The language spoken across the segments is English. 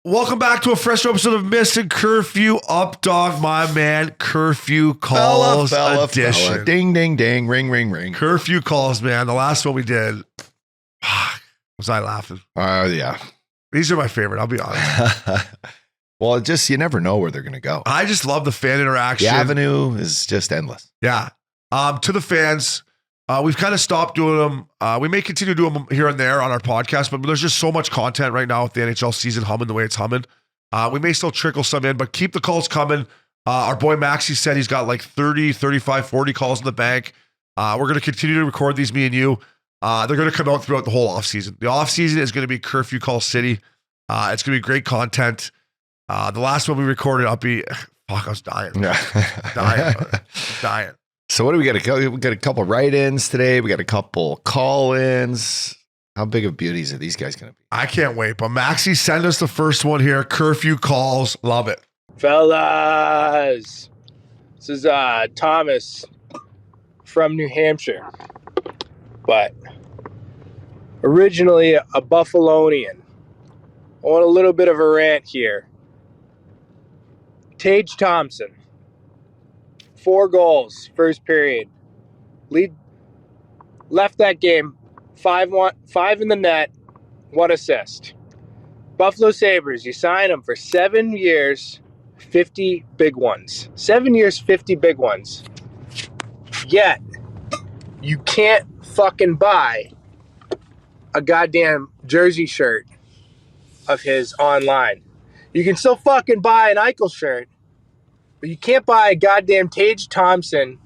Welcome back to a fresh episode of Missin Curfew. Updogg, my man. Curfew calls edition. Fella. Ding, ding, ding. Ring, ring, ring. Curfew calls, man. The last one we did, was I laughing? Yeah. These are my favorite, I'll be honest. Well, you never know where they're going to go. I just love the fan interaction. The avenue is just endless. Yeah. To the fans, we've kind of stopped doing them. We may continue doing them here and there on our podcast, but there's just so much content right now with the NHL season humming the way it's humming. We may still trickle some in, but keep the calls coming. Our boy Maxie said he's got like 30, 35, 40 calls in the bank. We're going to continue to record these, me and you. They're going to come out throughout the whole offseason. The offseason is going to be Curfew Call City. It's going to be great content. The last one we recorded, Uppy, fuck, I was dying. Dying. So what do we got? We got a couple write-ins today. We got a couple call-ins. How big of beauties are these guys going to be? I can't wait. But Maxie, send us the first one here. Curfew calls. Love it. Fellas, this is Thomas from New Hampshire, but originally a Buffalonian. I want a little bit of a rant here. Tage Thompson, 4 goals, first period. Left that game, 5 in the net, 1 assist. Buffalo Sabres, you sign him for 7 years, 50 big ones. 7 years, 50 big ones. Yet, you can't fucking buy a goddamn jersey shirt of his online. You can still fucking buy an Eichel shirt, but you can't buy a goddamn Tage Thompson,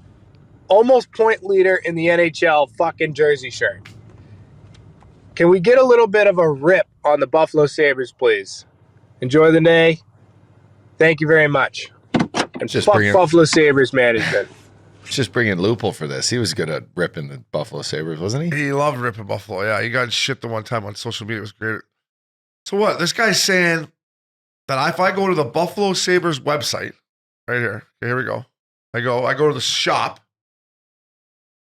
almost point leader in the NHL fucking jersey shirt. Can we get a little bit of a rip on the Buffalo Sabres, please? Enjoy the day. Thank you very much. And fuck Buffalo Sabres management. Just bringing Lupul for this. He was good at ripping the Buffalo Sabres, wasn't he? He loved ripping Buffalo. Yeah, he got shit the one time on social media. It was great. So what? This guy's saying that if I go to the Buffalo Sabres website, right here. Okay, here we go. I go to the shop.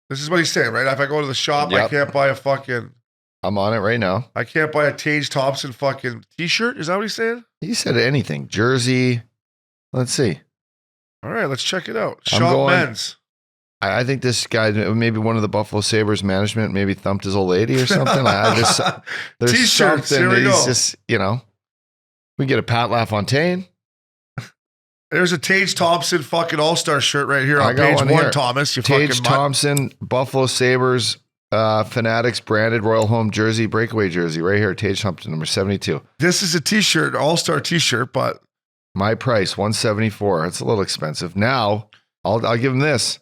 This is what he's saying, right? If I go to the shop, I can't buy a fucking... I'm on it right now. I can't buy a Tage Thompson fucking t-shirt? Is that what he's saying? He said anything. Jersey. Let's see. All right, let's check it out. Shop men's. I think this guy, maybe one of the Buffalo Sabres management, maybe thumped his old lady or something. There's T-shirts, something here we that go. he's just, we get a Pat LaFontaine. There's a Tage Thompson fucking all-star shirt right here on page 1, here. Thomas. You Tage fucking Thompson, Buffalo Sabres, Fanatics branded Royal Home jersey, breakaway jersey right here. Tage Thompson, number 72. This is a t-shirt, all-star t-shirt, but... My price, $174. It's a little expensive. Now, I'll give him this.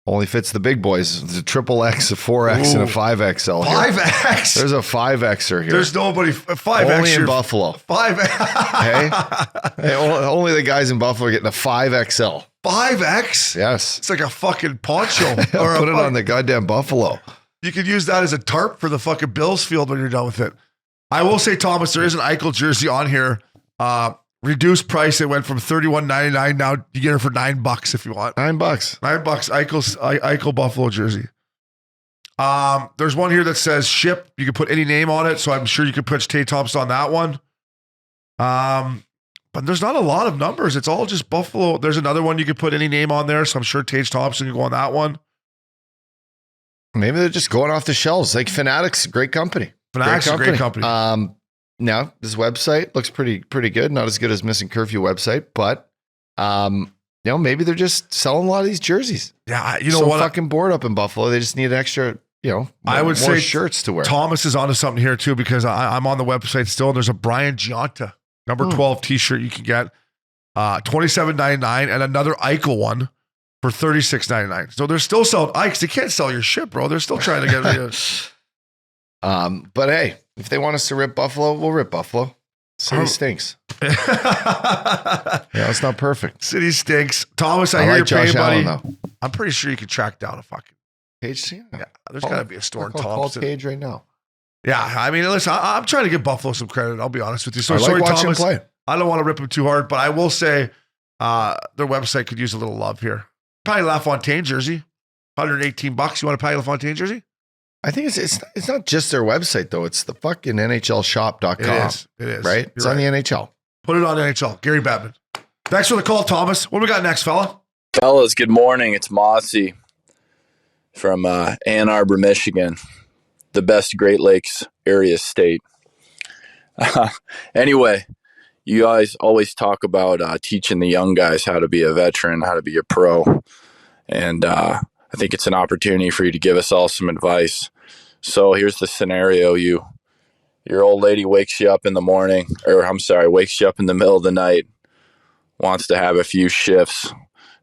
Only fits the big boys. There's a triple X, a 4X, and a 5XL. 5X? There's a 5Xer here. There's nobody, 5X. Only in Buffalo. 5X. Hey, only the guys in Buffalo are getting a 5XL. 5X? Yes. It's like a fucking poncho. Or put it on the goddamn Buffalo. You could use that as a tarp for the fucking Bills field when you're done with it. I will say, Thomas, there is an Eichel jersey on here. Reduced price. It went from $31.99. Now you get it for $9 if you want. $9. $9. Eichel Buffalo jersey. There's one here that says ship. You can put any name on it, so I'm sure you could put Tage Thompson on that one. But there's not a lot of numbers. It's all just Buffalo. There's another one you could put any name on there, so I'm sure Tage Thompson can go on that one. Maybe they're just going off the shelves. Like Fanatics, great company. Fanatics is a great company. Now, this website looks pretty good. Not as good as Missin Curfew website, but maybe they're just selling a lot of these jerseys. Yeah, you know what? Fucking bored up in Buffalo. They just need extra, I would more say shirts to wear. Thomas is onto something here too, because I'm on the website still. And there's a Brian Gionta number 12 t-shirt you can get, $27.99, and another Eichel one for $36.99. So they're still selling Ikes. They can't sell your shit, bro. They're still trying to get rid of. But hey, if they want us to rip Buffalo, we'll rip Buffalo. City stinks. It's not perfect. City stinks. Thomas, I hear you're paying, buddy. Allen, I'm pretty sure you can track down a fucking Tage. Yeah, there's got to be a store in Call Thompson. Tage right now. Yeah, I mean, listen, I'm trying to give Buffalo some credit. I'll be honest with you. So I like sorry, watching Thomas. him play. I don't want to rip him too hard, but I will say their website could use a little love here. Probably LaFontaine jersey, $118. You want a Patty LaFontaine jersey? I think it's not just their website though. It's the fucking NHLshop.com. It is. Right? It's on the NHL. Put it on NHL. Gary Bettman. Thanks for the call, Thomas. What do we got next, fella? Fellas, good morning. It's Mossy from Ann Arbor, Michigan, the best Great Lakes area state. Anyway, you guys always talk about teaching the young guys how to be a veteran, how to be a pro. And I think it's an opportunity for you to give us all some advice. So here's the scenario. Your old lady wakes you up in the morning, wakes you up in the middle of the night, wants to have a few shifts.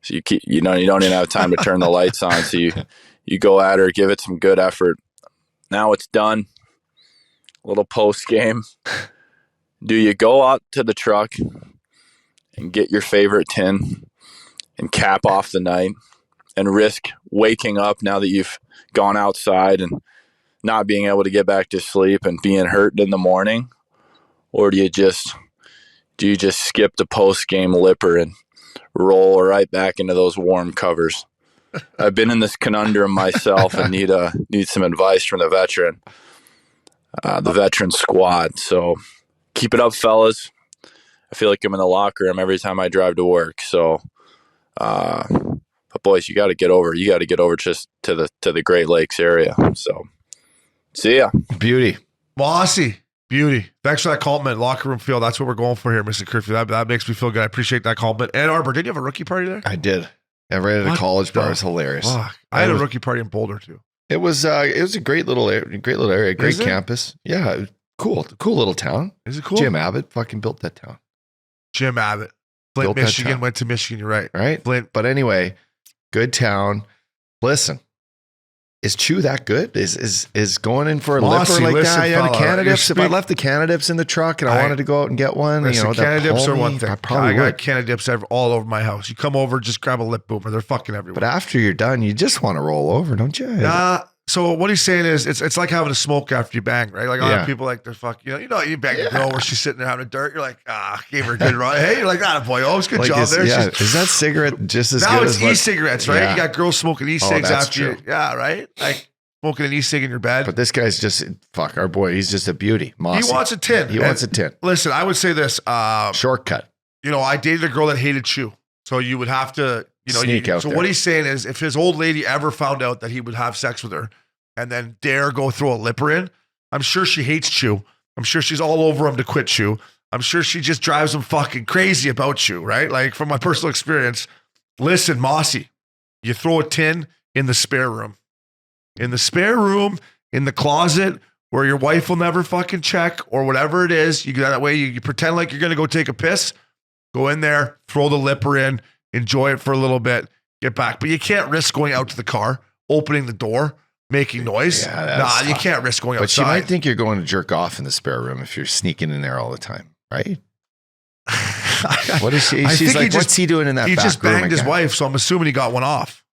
So you don't even have time to turn the lights on. So you go at her, give it some good effort. Now it's done. A little post game. Do you go out to the truck and get your favorite tin and cap off the night and risk waking up now that you've gone outside and not being able to get back to sleep and being hurt in the morning? Or do you just skip the post game lipper and roll right back into those warm covers? I've been in this conundrum myself and need some advice from the veteran squad. So keep it up, fellas. I feel like I'm in the locker room every time I drive to work. So, but boys, you got to get over just to the Great Lakes area. So, see ya. Beauty. Mossy. Beauty. Thanks for that compliment. Locker room feel. That's what we're going for here, Missin Curfew. That makes me feel good. I appreciate that compliment. Ann Arbor, didn't you have a rookie party there? I did. I ran at a college bar. It was hilarious. Fuck. I had a rookie party in Boulder too. It was a great little area, great campus. Yeah, cool little town. Is it cool? Jim Abbott fucking built that town. Jim Abbott. Flint, Michigan, went to Michigan. You're right. Right? Flint. But anyway, good town. Listen, is Chew that good? Is going in for a lipper like that? Yeah, the Cannadips. If I left the Cannadips in the truck and I wanted to go out and get one, Cannadips are one thing. I probably got Cannadips all over my house. You come over, just grab a lip boomer. They're fucking everywhere. But after you're done, you just want to roll over, don't you? So what he's saying is it's like having a smoke after you bang, right? Like a lot of people like they're fucking, you bang a girl where she's sitting there having a dirt. You're like, gave her a good run. Hey, you're like, boy, always good job there. Is that cigarette just as good as now it's e-cigarettes, right? Yeah. You got girls smoking e-cigs after true. you. Yeah, right? Like smoking an e-cig in your bed. But this guy's just, our boy, he's just a beauty. Mossy. He wants a tin. He wants a tin. Listen, I would say this. Shortcut. I dated a girl that hated chew. So you would have to, sneak out there. What he's saying is if his old lady ever found out that he would have sex with her and then dare go throw a lipper in, I'm sure she hates chew. I'm sure she's all over him to quit chew. I'm sure she just drives him fucking crazy about chew, right? Like from my personal experience. Listen, Mossy, you throw a tin in the spare room. In the spare room, in the closet where your wife will never fucking check or whatever it is. You go that way, you pretend like you're going to go take a piss, go in there, throw the lipper in, enjoy it for a little bit, get back. But you can't risk going out to the car, opening the door, making noise. Yeah, you can't risk going outside. But you might think you're going to jerk off in the spare room if you're sneaking in there all the time, right? What is she? She's like, what's he doing in that back room? He just banged his wife, so I'm assuming he got one off.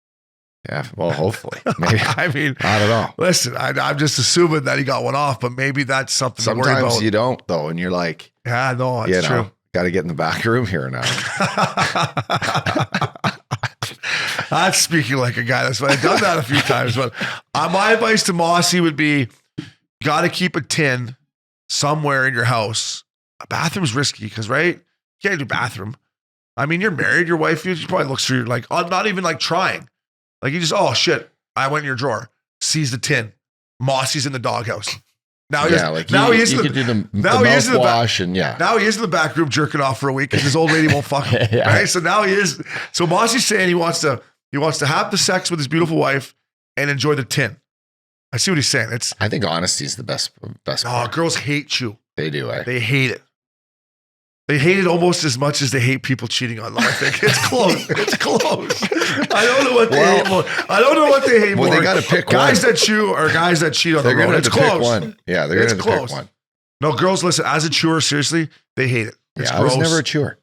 Yeah, well, hopefully. Maybe. I mean, not at all. Listen, I'm just assuming that he got one off, but maybe that's something to worry about. Sometimes you don't, though, and you're like, yeah, no, it's true. Got to get in the back room here now. That's speaking like a guy that's done that a few times. But my advice to Mossy would be, got to keep a tin somewhere in your house. A bathroom's risky because, right? You can't do bathroom. I mean, you're married. Your wife, she probably looks through you like, not even like trying. Like you just, oh shit, I went in your drawer, sees the tin. Mossy's in the doghouse. Now he's in the back room jerking off for a week because his old lady won't fuck him. Yeah. Right? So now he is. So Mossy's saying he wants to have the sex with his beautiful wife and enjoy the tin. I see what he's saying. I think honesty is the best part. Girls hate you. They do. They hate it. They hate it almost as much as they hate people cheating on them. I think it's close. It's close. I don't know what they hate more. I don't know what they hate more. They got to pick guys that chew or guys that cheat on the road. It's close. Pick one. Yeah, they're going to pick one. No, girls, listen. As a chewer, seriously, they hate it. It's gross. I was never a chewer.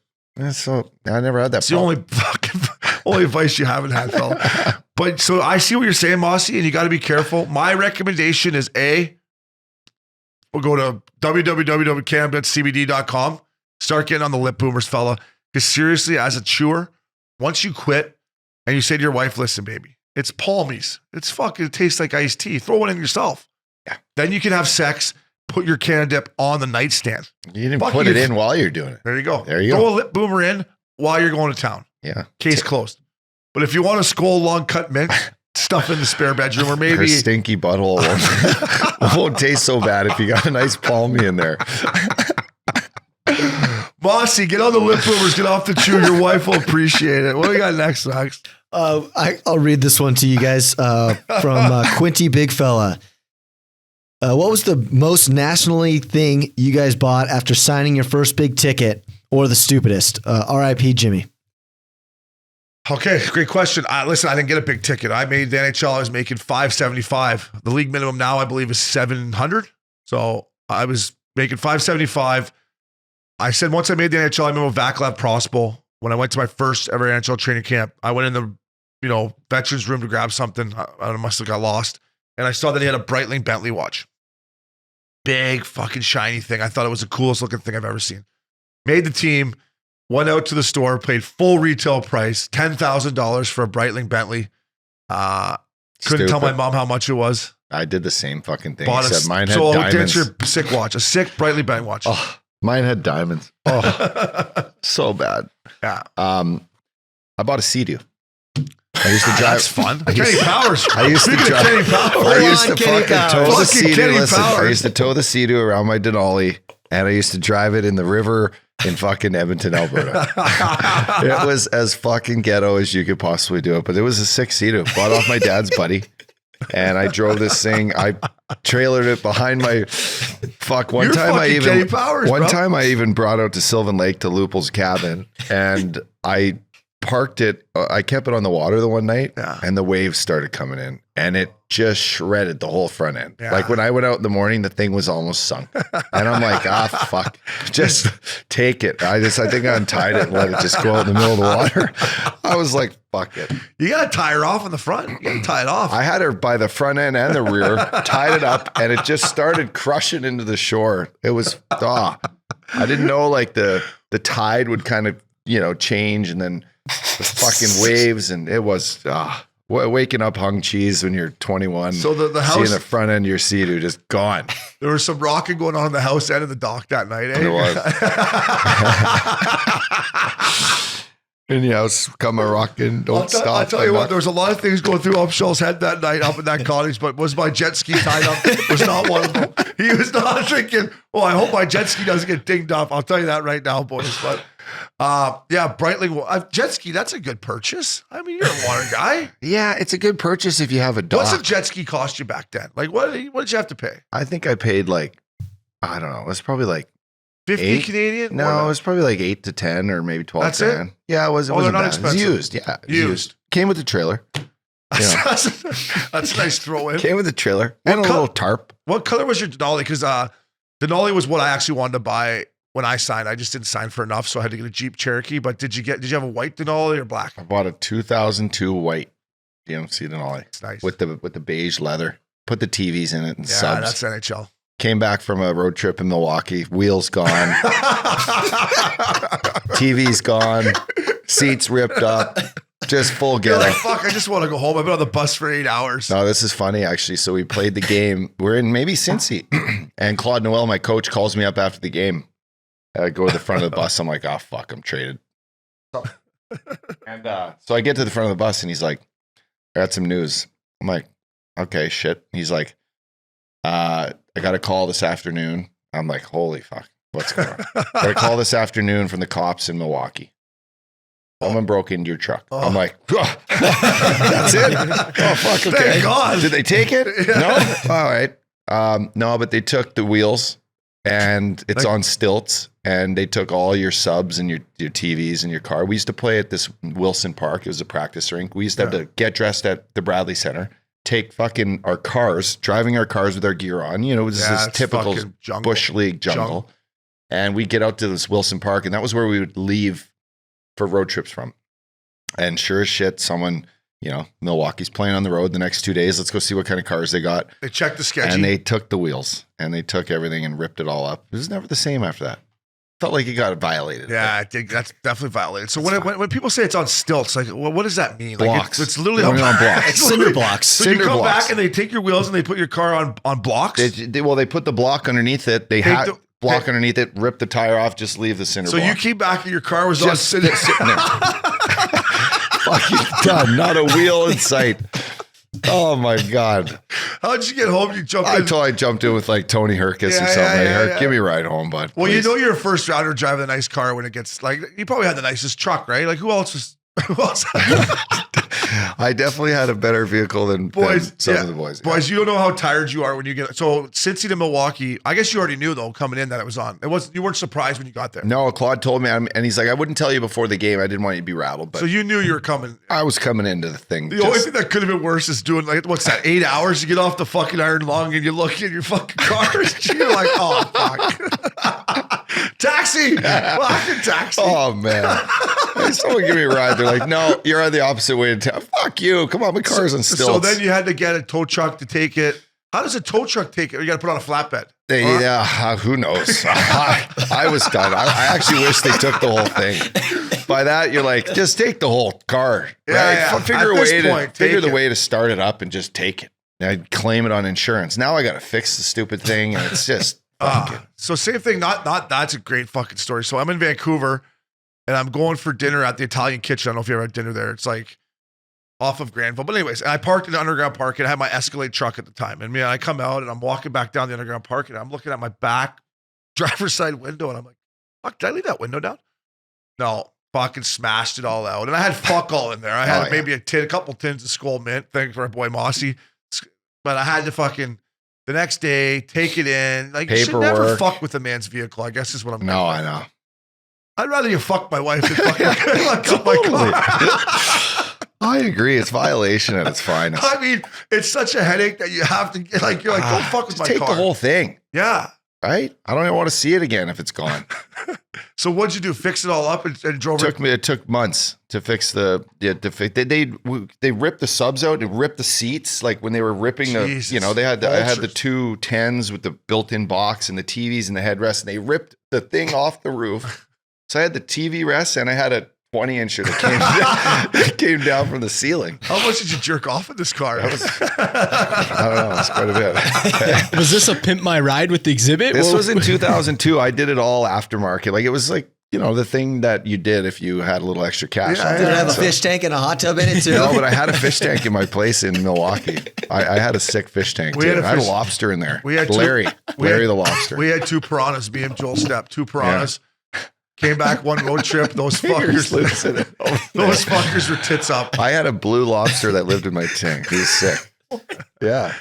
So I never had that. It's the only advice you haven't had, fella. But so I see what you're saying, Mossy, and you got to be careful. My recommendation is we'll go to www.cannabiscbd.com. Start getting on the lip boomers, fella. Because seriously, as a chewer, once you quit and you say to your wife, listen, baby, it's palmies. It tastes like iced tea. Throw one in yourself. Yeah. Then you can have sex. put your Cannadip on the nightstand. You didn't put it in while you're doing it. There you go. There you Throw go. a lip boomer in while you're going to town. Yeah. Case closed. But if you want a skull long cut mint, stuff in the spare bedroom or maybe her stinky butthole won't taste so bad if you got a nice palmy in there. Mossy, get on the lip boomers, get off the chew. Your wife will appreciate it. What do we got next, Max? I'll read this one to you guys from Quinty Bigfella. What was the most nationally thing you guys bought after signing your first big ticket, or the stupidest? R.I.P. Jimmy. Okay, great question. Listen, I didn't get a big ticket. I made the NHL. I was making $575. The league minimum now, I believe, is $700. So I was making $575. I said once I made the NHL, I remember Vaclav Prospel. When I went to my first ever NHL training camp, I went in the veterans room to grab something. I must have got lost, and I saw that he had a Breitling Bentley watch. Big fucking shiny thing. I thought it was the coolest looking thing I've ever seen. Made the team. Went out to the store, paid full retail price, $10,000 for a Breitling Bentley. Couldn't tell my mom how much it was. I did the same fucking thing. Except mine had diamonds. So your sick watch, a sick Breitling Bentley watch. Oh, mine had diamonds. Oh, so bad. Yeah. I bought a Sea-Doo. I used to drive. That's fun. Kenny Powers. I used to drive. Kenny Powers. I used to fucking tow the Sea-Doo. Listen, I Powers. used to tow the Sea-Doo around my Denali, and I used to drive it in the river in fucking Edmonton, Alberta. It was as fucking ghetto as you could possibly do it, but it was a sick Sea-Doo. Bought off my dad's buddy, and I drove this thing. I trailered it behind my One time I even brought out to Sylvan Lake to Lupul's cabin, and I parked it. I kept it on the water the one night, and the waves started coming in, and it just shredded the whole front end. Yeah. Like when I went out in the morning, the thing was almost sunk, and I'm like, fuck, just take it. I think I untied it and let it just go out in the middle of the water. I was like, fuck it. You got to tie her off in the front. You got to tie it off. I had her by the front end and the rear, tied it up, and it just started crushing into the shore. It was, I didn't know like the tide would kind of, change, and then the fucking waves, and it was, waking up hung cheese when you're 21. So the house, seeing the front end of your Sea-Doo just gone. There was some rocking going on in the house and in the dock that night. Eh? There was. In the house, come a rocking, don't stop. I'll tell you what, there was a lot of things going through Upshall's head that night up in that cottage, but was my jet ski tied up? Was not one of them. He was not thinking, I hope my jet ski doesn't get dinged up. I'll tell you that right now, boys. But Breitling, jet ski, that's a good purchase. I mean, you're a water guy. Yeah, it's a good purchase if you have a dock. What's a jet ski cost you back then? Like, what did you have to pay? I think I paid like, I don't know, it was probably like 50 Canadian? No, it was probably like 8 to 10 or maybe 12. That's grand. it? Yeah, it wasn't they're not bad. expensive. It was used. Yeah. Used. Came with the trailer. That's a nice throw in. Came with the trailer and a little tarp. What color was your Denali? Because Denali was what I actually wanted to buy when I signed. I just didn't sign for enough, so I had to get a Jeep Cherokee. But did you have a white Denali or black? I bought a 2002 white DMC Denali. It's nice. With the beige leather. Put the TVs in it and subs. That's NHL. Came back from a road trip in Milwaukee. Wheels gone. TV's gone. Seats ripped up. Just full ghetto. You're like, fuck, I just want to go home. I've been on the bus for 8 hours. No, this is funny, actually. So we played the game. We're in maybe Cincy. And Claude Noel, my coach, calls me up after the game. I go to the front of the bus. I'm like, fuck, I'm traded. And so I get to the front of the bus, and he's like, I got some news. I'm like, okay, shit. He's like, I got a call this afternoon. I'm like, holy fuck, what's going on? Got a call this afternoon from the cops in Milwaukee. Someone broke into your truck. I'm like, that's it? Oh, fuck, okay. Thank God. Did they take it? Yeah. No? All right. No, but they took the wheels, and it's on stilts, and they took all your subs and your TVs and your car. We used to play at this Wilson Park. It was a practice rink. We used to have to get dressed at the Bradley Center, take fucking our cars, driving our cars with our gear on. It was this typical Bush League jungle. And we'd get out to this Wilson Park, and that was where we would leave for road trips from. And sure as shit, someone, Milwaukee's playing on the road the next 2 days. Let's go see what kind of cars they got. They checked the sketchy. And they took the wheels, and they took everything and ripped it all up. It was never the same after that. Felt like it got violated. Yeah, I think that's definitely violated. So when people say it's on stilts, like, what does that mean? Like, Blocks. it's literally Going on blocks. It's Cinder literally- blocks. So Cinder you come blocks. back and they take your wheels and they put your car on blocks. They put the block underneath it. They had block underneath it, rip the tire off, just leave the cinder So block. you came back and your car was on Just cinder. sitting there. Fucking done. Not a wheel in sight. Oh my God. How'd you get home? You jumped in. Until I jumped in with like Tony Herkus Yeah, or something. yeah, Like, yeah, Herc, yeah. give me a ride home, bud. Well, please. you know you're a first rounder driving a nice car when it gets like you probably had the nicest truck, right? Like who else was? Who else? I definitely had a better vehicle than some of the boys. Boys, you don't know how tired you are when you get. So Cincy to Milwaukee, I guess you already knew though coming in that it was on. It was you weren't surprised when you got there. No, Claude told me, and he's like, I wouldn't tell you before the game. I didn't want you to be rattled, but So you knew you were coming. I was coming into the thing. The only thing that could have been worse is doing like what's that? 8 hours you get off the fucking Iron Lung and you look in your fucking car and you're like, oh fuck, taxi, fucking taxi. Oh man! Hey, someone give me a ride. They're like, no, you're on the opposite way of town. Fuck you! Come on, my car's on stilts. So then you had to get a tow truck to take it. How does a tow truck take it? You got to put on a flatbed. Who knows? I was done. I actually wish they took the whole thing. By that, you're like, just take the whole car. Yeah, Right? yeah. Figure At a this way point, to figure take the it. way to start it up and just take it. And I'd claim it on insurance. Now I got to fix the stupid thing, and it's just. So same thing. Not that's a great fucking story. So I'm in Vancouver, and I'm going for dinner at the Italian Kitchen. I don't know if you ever had dinner there. It's like off of Granville. But anyways, and I parked in the underground park and I had my Escalade truck at the time. And I come out and I'm walking back down the underground park and I'm looking at my back driver's side window and I'm like, fuck, did I leave that window down? No, fucking smashed it all out. And I had fuck all in there. I had maybe a couple tins of Skull Mint, thanks for our boy Mossy. But I had to fucking the next day take it in. Like you should never Paperwork. fuck with a man's vehicle, I guess is what I'm No, I know. I'd rather you fuck my wife than fucking lock up my car. I agree. It's violation at its finest. I mean, it's such a headache that you have to you're like, don't fuck with Just my take car. the whole thing. Yeah. Right? I don't even want to see it again if it's gone. So what'd you do? Fix it all up and drove It took months to fix they ripped the subs out and ripped the seats. Like when they were ripping Jesus. I had the Vultures. 210s with the built-in box and the TVs and the headrest, and they ripped the thing off the roof. So I had the TV rest and I had a 20-incher that came down from the ceiling. How much did you jerk off in this car? I don't know. It's quite a bit. Was this a pimp my ride with the exhibit? This was in 2002. I did it all aftermarket. Like it was like, the thing that you did if you had a little extra cash. Yeah, on Did it have a So- fish tank and a hot tub in it too? No, but I had a fish tank in my place in Milwaukee. I had a sick fish tank. We Too. had a I had a fish- lobster in there. we had Larry we had- the lobster. We had 2 piranhas, me and Joel Stepp, 2 piranhas. Came back one road trip. Those Fingers fuckers, loose in it. those fuckers were tits up. I had a blue lobster that lived in my tank. He was sick. Yeah.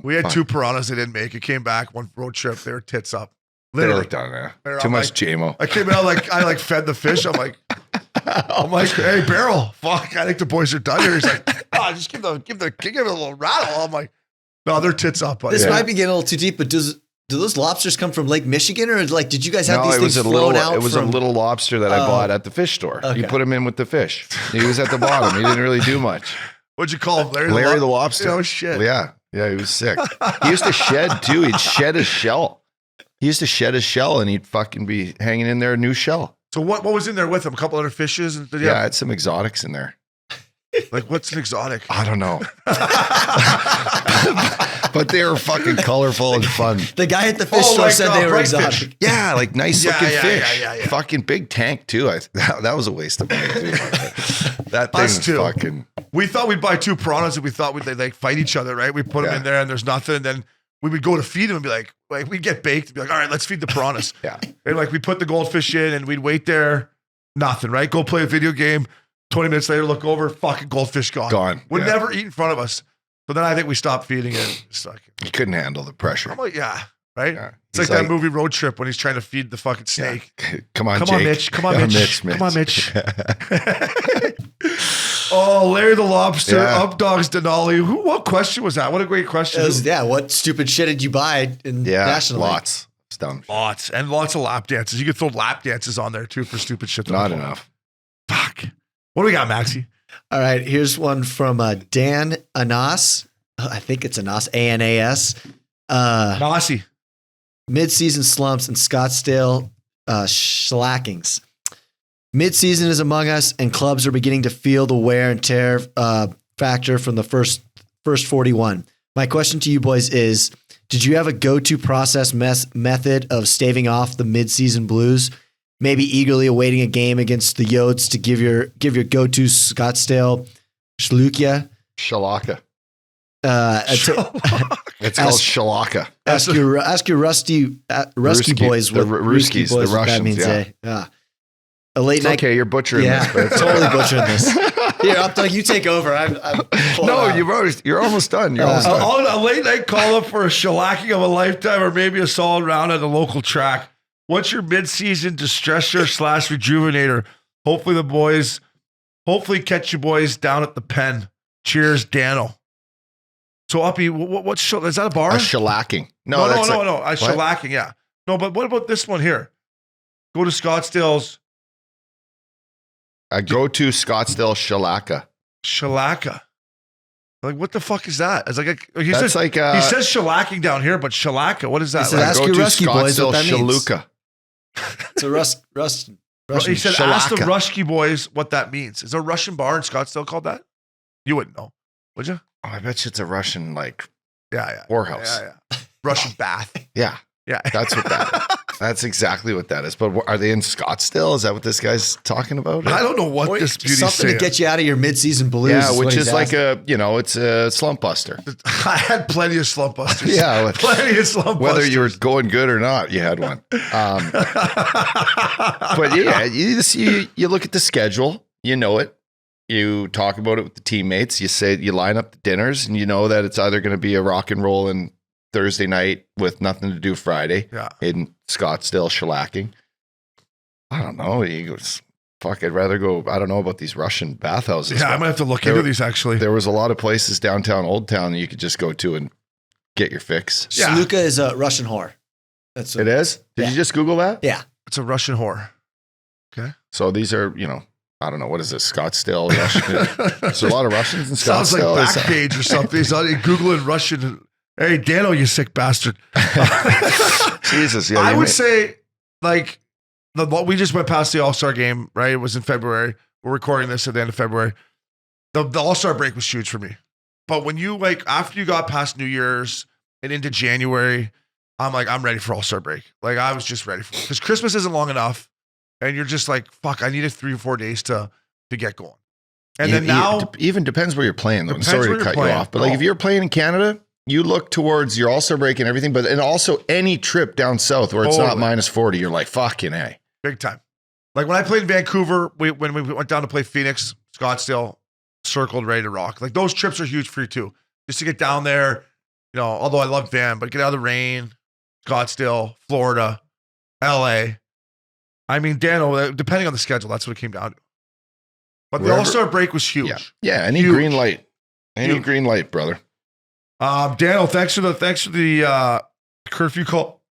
We had 2 piranhas that didn't make it. Came back one road trip. They were tits up. They Literally. looked on there. They're Too all much like- JMO. I came out I fed the fish. I'm like, hey, Barrel, fuck, I think the boys are done here. He's like, just give it a little rattle. I'm like, no, they're tits up. Buddy. This Yeah. might be getting a little too deep, but do those lobsters come from Lake Michigan, or like did you guys have No, these it was things a flown little. out? It was from, a little lobster that I Oh. bought at the fish store. Okay. You put him in with the fish. He was at the bottom. He didn't really do much. What'd you call him? Larry the lobster. Oh shit. Yeah, he was sick. He used to shed too. He'd shed his shell. He used to shed his shell, and he'd fucking be hanging in there a new shell. So what was in there with him? A couple other fishes? And did you Yeah, I have, had some exotics in there. like what's an exotic? I don't know, but they were fucking colorful and fun. The guy at the fish Oh, store like, said they were bright exotic. fish. Yeah, like nice Yeah, looking yeah, fish. yeah. Fucking big tank too. That was a waste of money too. That thing Us was too. fucking. We thought we'd buy 2 piranhas and we thought they'd like fight each other, right? We put them Yeah. in there and there's nothing. Then we would go to feed them and be like we'd get baked and be like, all right, let's feed the piranhas. Yeah. And like we put the goldfish in and we'd wait there, nothing, right? Go play a video game. 20 minutes later, look over, fucking goldfish gone. Gone. Would Yeah. never eat in front of us. So then I think we stopped feeding it. It's like, He couldn't handle the pressure. I'm like, yeah, right? Yeah. It's like He's that movie Road Trip when he's trying to feed the fucking Yeah. snake. Come on, Come Jake. on, Mitch. Come on, Mitch. Mitch. Come on, Mitch. Oh, Larry the Lobster, Yeah. Updogg's Denali. What question was that? What a great question. It was, yeah, what stupid shit did you buy in Yeah, National League? lots. It's dumb. Lots and lots of lap dances. You could throw lap dances on there too for stupid shit. that Not we- enough. Fuck. What do we got, Maxie? All right, here's one from Dan Anas. I think it's Anas, A-N-A-S. Nasi. Mid-season slumps in Scottsdale shellackings. Mid-season is among us, and clubs are beginning to feel the wear and tear factor from the first 41. My question to you boys is, did you have a go-to process method of staving off the mid-season blues? Maybe eagerly awaiting a game against the Yotes to give your go-to Scottsdale Shlukia. Shalaka. It's called Shalaka. Ask your rusky boys what Ruskies, the what that Russians, means. yeah. A late It's night. okay, you're butchering this. But it's totally butchering this. Here, Updogg, you take over. you're almost done. You're almost done. A late night call up for a shellacking of a lifetime or maybe a solid round at the local track. What's your mid-season distressor / rejuvenator? Hopefully catch you boys down at the pen. Cheers, Dano. So Uppy, what's is that a bar? A shellacking. No. A shellacking, yeah. No, but what about this one here? Go to Scottsdale's. I go to Scottsdale Shellacka. Shellacka. Like, what the fuck is that? It's like he That's says like he says shellacking down here, but shellacka, what is that? He said, Like, ask go your to Rusky boys what that means. Shalluka. It's a Russian. he said, ask the shellacka. Rusky boys what that means. Is there a Russian bar in Scottsdale called that? You wouldn't know, would you? Oh, I bet you it's a Russian Yeah. whorehouse. Yeah. Russian bath. Yeah. Yeah. That's what that. That's exactly what that is. But are they in Scottsdale? Is that what this guy's talking about? I don't know what this beauty's Something saying. to get you out of your mid-season blues. Yeah, what which he's is like asking. it's a slump buster. I had plenty of slump busters. Yeah, plenty of slump whether busters. you were going good or not, you had one. But yeah, you look at the schedule, you know it. You talk about it with the teammates. You line up the dinners, and you know that it's either going to be a rock and roll and Thursday night with nothing to do Friday in Scottsdale shellacking. I don't know. He goes, fuck, I'd rather go. I don't know about these Russian bathhouses. Yeah, I might have to look into these actually. There was a lot of places downtown Old Town that you could just go to and get your fix. Yeah. Shluka is a Russian whore. It is? Did you just Google that? Yeah. It's a Russian whore. Okay. So these are, I don't know. What is this? Scottsdale Russian? There's a lot of Russians in Scottsdale. Sounds like Backpage or something. He's on Googling Russian. Hey, Dano, you sick bastard. Jesus. Yeah, I would say, we just went past the All-Star game, right? It was in February. We're recording this at the end of February. The All-Star break was huge for me. But when you, after you got past New Year's and into January, I'm ready for All-Star break. I was just ready for it. Because Christmas isn't long enough. And you're just like, fuck, I needed 3 or 4 days to get going. And then now. Even depends where you're playing, though. I'm sorry to cut you off. But if you're playing in Canada, you look towards your All-Star break and everything, and also any trip down south where it's not minus 40, you're like, fucking A. Big time. Like when I played in Vancouver, when we went down to play Phoenix, Scottsdale, circled, ready to rock. Those trips are huge for you too. Just to get down there, although I love Van, but get out of the rain, Scottsdale, Florida, LA. I mean, Dano, depending on the schedule, that's what it came down to. But the All-Star break was huge. Yeah, any green light. Any green light, brother. Daniel, thanks for the curfew call.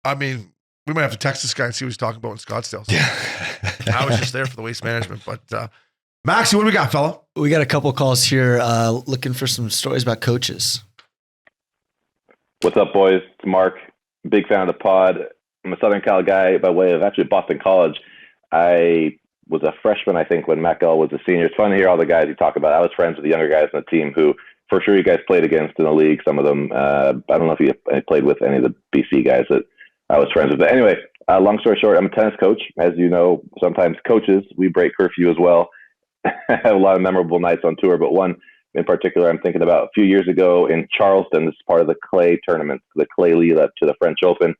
I mean, we might have to text this guy and see what he's talking about in Scottsdale. So. Yeah. I was just there for the waste management. But Maxie, what do we got, fella? We got a couple calls here looking for some stories about coaches. What's up, boys? It's Mark. Big fan of the pod. I'm a Southern Cal guy by way of actually Boston College. I was a freshman, I think, when Matt Gull was a senior. It's fun to hear all the guys you talk about. I was friends with the younger guys on the team who, for sure, you guys played against in the league. Some of them, I don't know if you played with any of the BC guys that I was friends with. But anyway, long story short, I'm a tennis coach. As you know, sometimes coaches, we break curfew as well. I have a lot of memorable nights on tour, but one in particular I'm thinking about a few years ago in Charleston. This is part of the clay tournament, the clay lead up to the French Open.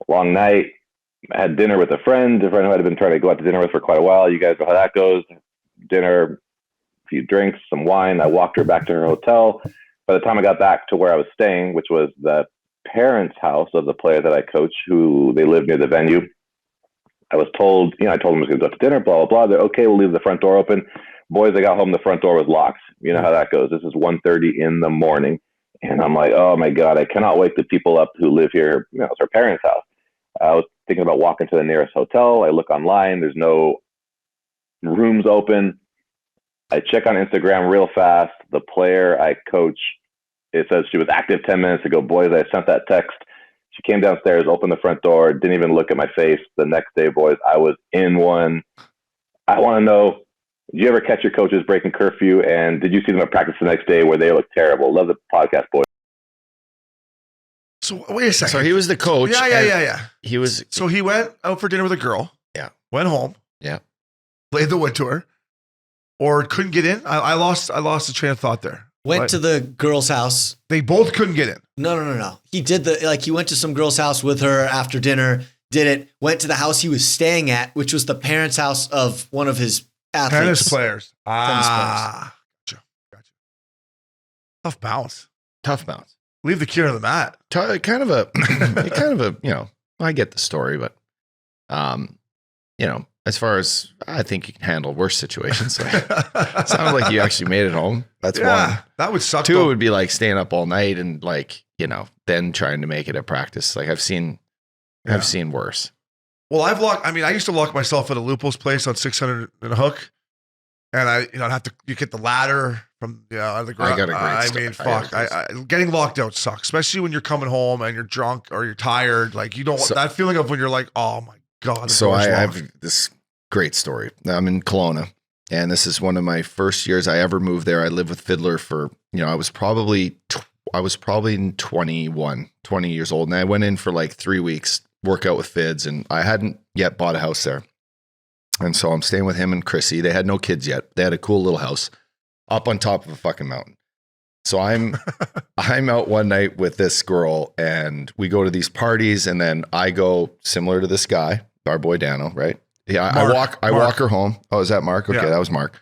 Long night. I had dinner with a friend who I had been trying to go out to dinner with for quite a while. You guys know how that goes. Dinner, a few drinks, some wine. I walked her back to her hotel. By the time I got back to where I was staying, which was the parents' house of the player that I coach, who they live near the venue, I was told, I told them I was going to go out to dinner, blah, blah, blah. They're okay, we'll leave the front door open. Boys, I got home, the front door was locked. You know how that goes. This is 1:30 in the morning. And I'm like, oh my God, I cannot wake the people up who live here. It's our parents' house. I was thinking about walking to the nearest hotel. I look online. There's no rooms open. I check on Instagram real fast. The player I coach, it says she was active 10 minutes ago. Boys, I sent that text. She came downstairs, opened the front door, didn't even look at my face. The next day, boys, I was in one. I want to know, did you ever catch your coaches breaking curfew? And did you see them at practice the next day where they looked terrible? Love the podcast, boys. So wait a second. So he was the coach. Yeah. He was. So he went out for dinner with a girl. Yeah. Went home. Yeah. Played the wood tour. Or couldn't get in. I lost the train of thought there. Went to the girl's house. They both couldn't get in. No. He did he went to some girl's house with her after dinner, did it, went to the house he was staying at, which was the parents' house of one of his athletes. Tennis players. Gotcha. Tough bounce. Tough bounce. Leave the kid on the mat. Kind of a, I get the story, but, as far as I think you can handle worse situations. So it sounds like you actually made it home. That's one. That would suck. Two would be like staying up all night and then trying to make it at practice. Like I've seen worse. Well, I used to lock myself at a Lupo's place on 600 and a hook. And I'd have to, you get the ladder from the ground. I got a great story. Getting locked out sucks, especially when you're coming home and you're drunk or you're tired. Like you don't want that feeling of when you're like, oh my God. So I have this great story. I'm in Kelowna, and this is one of my first years I ever moved there. I lived with Fiddler for, I was probably 20 years old, and I went in for like 3 weeks, work out with Fids, and I hadn't yet bought a house there. And so I'm staying with him and Chrissy. They had no kids yet. They had a cool little house up on top of a fucking mountain. So I'm out one night with this girl, and we go to these parties, and then I go similar to this guy, our boy Dano, right? Yeah, Mark. I walk her home. Oh, is that Mark? Okay, That was Mark.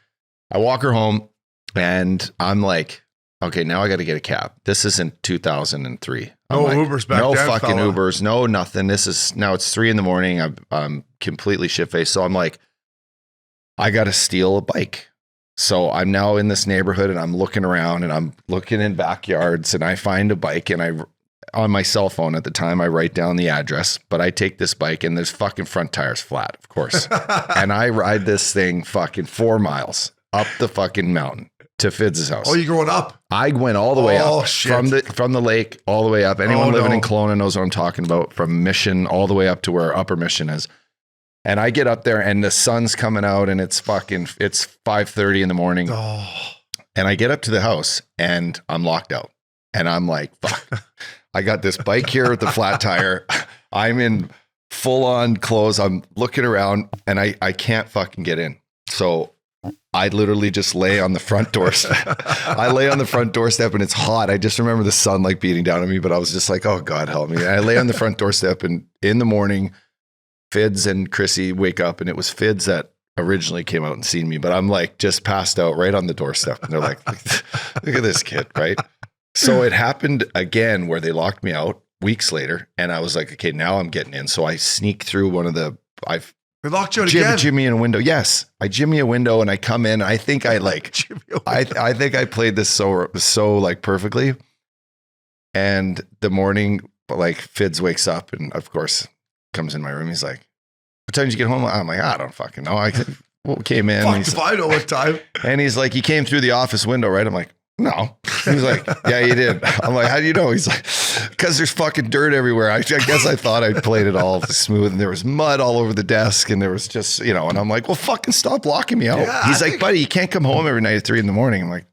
I walk her home, and I'm like, okay, now I got to get a cab. This is in 2003. No Ubers back then. No fucking Ubers. No nothing. Now it's 3 a.m. I'm completely shit-faced. So I'm like, I got to steal a bike. So I'm now in this neighborhood, and I'm looking around, and I'm looking in backyards, and I find a bike, and on my cell phone at the time, I write down the address, but I take this bike, and there's fucking front tires flat, of course. And I ride this thing fucking 4 miles up the fucking mountain to Fids' house. Oh, you going up? I went all the way up shit. from the lake all the way up. Anyone living in Kelowna knows what I'm talking about, from Mission all the way up to where Upper Mission is. And I get up there, and the sun's coming out, and it's 5:30 in the morning. Oh. And I get up to the house, and I'm locked out. And I'm like, fuck. I got this bike here with the flat tire. I'm in full on clothes. I'm looking around, and I can't fucking get in. So I literally just lay on the front doorstep. I lay on the front doorstep, and it's hot. I just remember the sun like beating down on me, but I was just like, oh God, help me. And I lay on the front doorstep, and in the morning, Fids and Chrissy wake up, and it was Fids that originally came out and seen me, but I'm like just passed out right on the doorstep. And they're like, look at this kid, right? So it happened again where they locked me out weeks later, and I was like, okay, now I'm getting in. So I sneak through They locked you out again? Jimmy in a window. Yes. I Jimmy a window, and I come in. I think I I think I played this so like perfectly. And the morning, like Fids wakes up, and of course comes in my room. He's like, what time did you get home? I'm like, I don't fucking know. I came in. Fuck if I know what time. And he's like, you came through the office window, right? I'm like, no. He's like, yeah, you did. I'm like, how do you know? He's like, because there's fucking dirt everywhere. I guess I thought I played it all smooth, and there was mud all over the desk, and there was just, and I'm like, well, fucking stop locking me out. Yeah, he's like, buddy, you can't come home every night at 3 a.m. I'm like,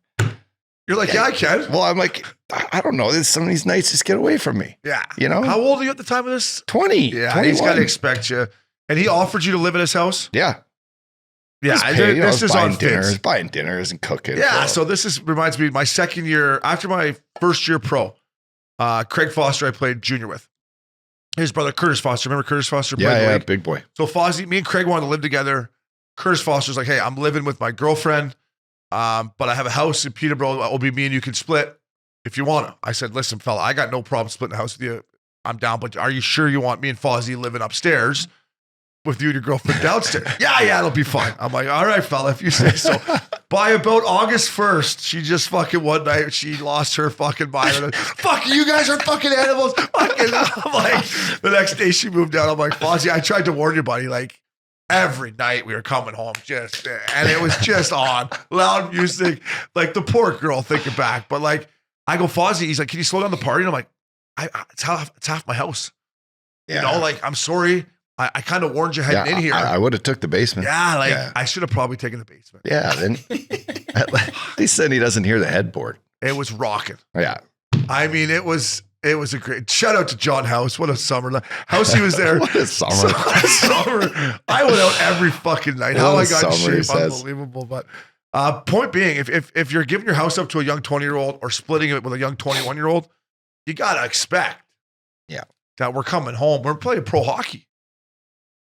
you're like, yeah, I can. well, I'm like, I don't know. Some of these nights just get away from me. Yeah. How old are you at the time of this? 20. Yeah, 21. he's got to expect you. And he offered you to live in his house? Yeah. Yeah, this is on Fids. Buying dinners and cooking. Yeah, so this reminds me of my second year, after my first year pro, Craig Foster I played junior with. His brother, Curtis Foster. Remember Curtis Foster? Yeah, big boy. So Fozzie, me and Craig wanted to live together. Curtis Foster's like, hey, I'm living with my girlfriend, but I have a house in Peterborough. It'll be me and you can split if you want to. I said, listen, fella, I got no problem splitting the house with you. I'm down, but are you sure you want me and Fozzie living upstairs with you and your girlfriend downstairs? Yeah, it'll be fine. I'm like, all right, fella, if you say so. By about August 1st, she just fucking one night, she lost her fucking mind. Fuck, you guys are fucking animals. Fucking, I'm like, the next day she moved out. I'm like, Fozzie, I tried to warn you, buddy. Like, every night we were coming home and it was just on loud music. Like the poor girl thinking back, but like, I go, Fozzie, he's like, can you slow down the party? And I'm like, it's half my house. Yeah. You know, like, I'm sorry. I kind of warned you heading in here. I would have took the basement. Yeah, I should have probably taken the basement. Yeah, then at least then he doesn't hear the headboard. It was rocking. Yeah. I mean, it was a great shout out to John House. What a summer. House, he was there. What a summer. I went out every fucking night. How I got in shape, says. unbelievable. But point being, if you're giving your house up to a young 20-year-old or splitting it with a young 21-year-old, you gotta expect that we're coming home. We're playing pro hockey.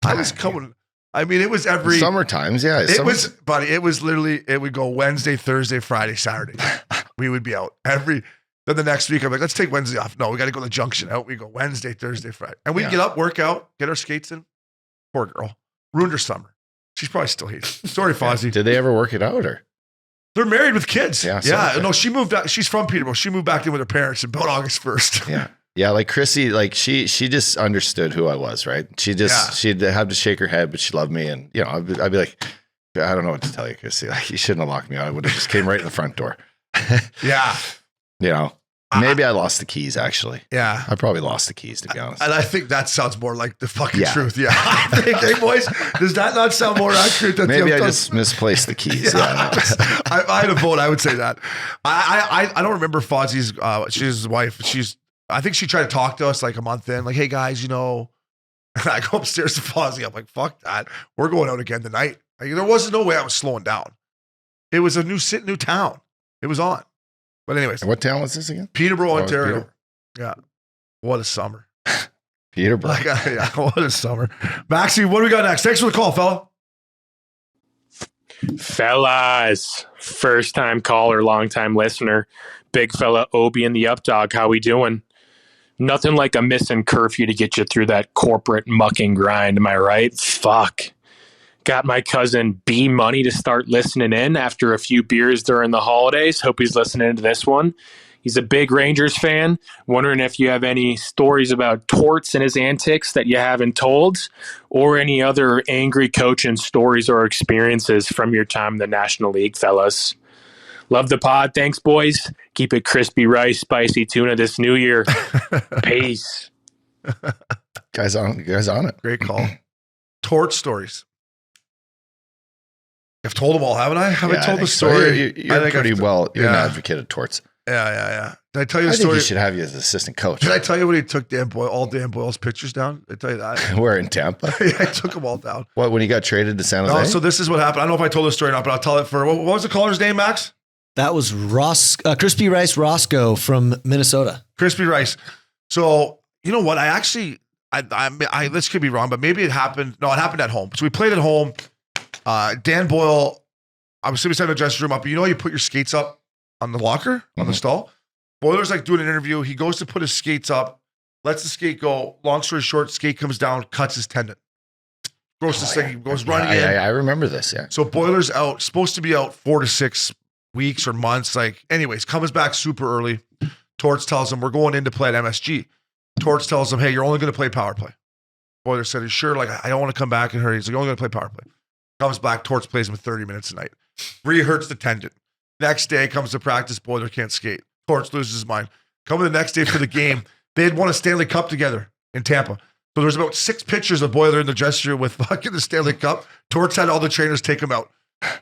I was coming. I mean, it was every summer times. Yeah. It was, buddy. It was literally. It would go Wednesday, Thursday, Friday, Saturday. We would be out every. Then the next week, I'm like, let's take Wednesday off. No, we got to go to the junction. Out we go Wednesday, Thursday, Friday, and we get up, work out, get our skates in. Poor girl ruined her summer. She's probably still hates. Sorry, Fozzie. Did they ever work it out or? They're married with kids. Yeah. No, she moved out. She's from Peterborough. She moved back in with her parents about August 1st. Yeah. Yeah, like Chrissy, like she just understood who I was, right? She'd have to shake her head, but she loved me, and you know, I'd be like, I don't know what to tell you, Chrissy. Like, you shouldn't have locked me out. I would have just came right in the front door. Yeah, you know, maybe I lost the keys. Actually, yeah, I probably lost the keys, to be honest. And I think that sounds more like the fucking truth. Yeah, I think, hey boys, does that not sound more accurate? Than maybe I just misplaced the keys. Yeah, I had a vote. I would say that. I don't remember Fozzie's. She's his wife. I think she tried to talk to us like a month in, like, hey guys, you know, and I go upstairs to Fozzie. I'm like, fuck that. We're going out again tonight. Like, there wasn't no way I was slowing down. It was a new town. It was on. But anyways. And what town was this again? Peterborough, Ontario. Yeah. What a summer. Peterborough. Yeah, what a summer. Maxie, what do we got next? Thanks for the call, fella. Fellas, first time caller, long time listener. Big fella Obi and the Updogg. How we doing? Nothing like a Missin Curfew to get you through that corporate mucking grind, am I right? Fuck. Got my cousin B Money to start listening in after a few beers during the holidays. Hope he's listening to this one. He's a big Rangers fan. Wondering if you have any stories about Torts and his antics that you haven't told, or any other angry coaching stories or experiences from your time in the National League, fellas. Love the pod. Thanks, boys. Keep it crispy rice, spicy tuna this new year. Peace. Guys on it. Great call. Torts stories. I've told them all, haven't I? Have I told the story? You're pretty well. You're an advocate of Torts. Yeah. Did I tell you the I story? think he should have you as assistant coach. Did I tell you when he took all Dan Boyle's pictures down? Did I tell you that? We're in Tampa. Yeah, I took them all down. What, when he got traded to San Jose? No, so this is what happened. I don't know if I told this story or not, but I'll tell it for, what was the caller's name, Max? That was Crispy Rice Roscoe from Minnesota. Crispy Rice. So, you know what? This could be wrong, but maybe it happened. No, it happened at home. So we played at home. Dan Boyle, I was sitting in the dressing room up. You know, you put your skates up on the locker, on the stall. Boyler's like doing an interview. He goes to put his skates up, lets the skate go. Long story short, skate comes down, cuts his tendon. Goes this thing, he goes running in. I remember this, yeah. So Boyler's out, supposed to be out 4 to 6 weeks or months. Like, anyways, comes back super early. Torts tells him, we're going in to play at MSG. Torts tells him, hey, you're only going to play power play. Boiler said, he's sure, like, I don't want to come back and hurt. He's like, you're only going to play power play. Comes back, Torts plays him 30 minutes a night. Re-hurts the tendon. Next day comes to practice, Boiler can't skate. Torts loses his mind. Coming the next day for the game, they had won a Stanley Cup together in Tampa. So there's about 6 pictures of Boiler in the dressing room with fucking the Stanley Cup. Torts had all the trainers take him out.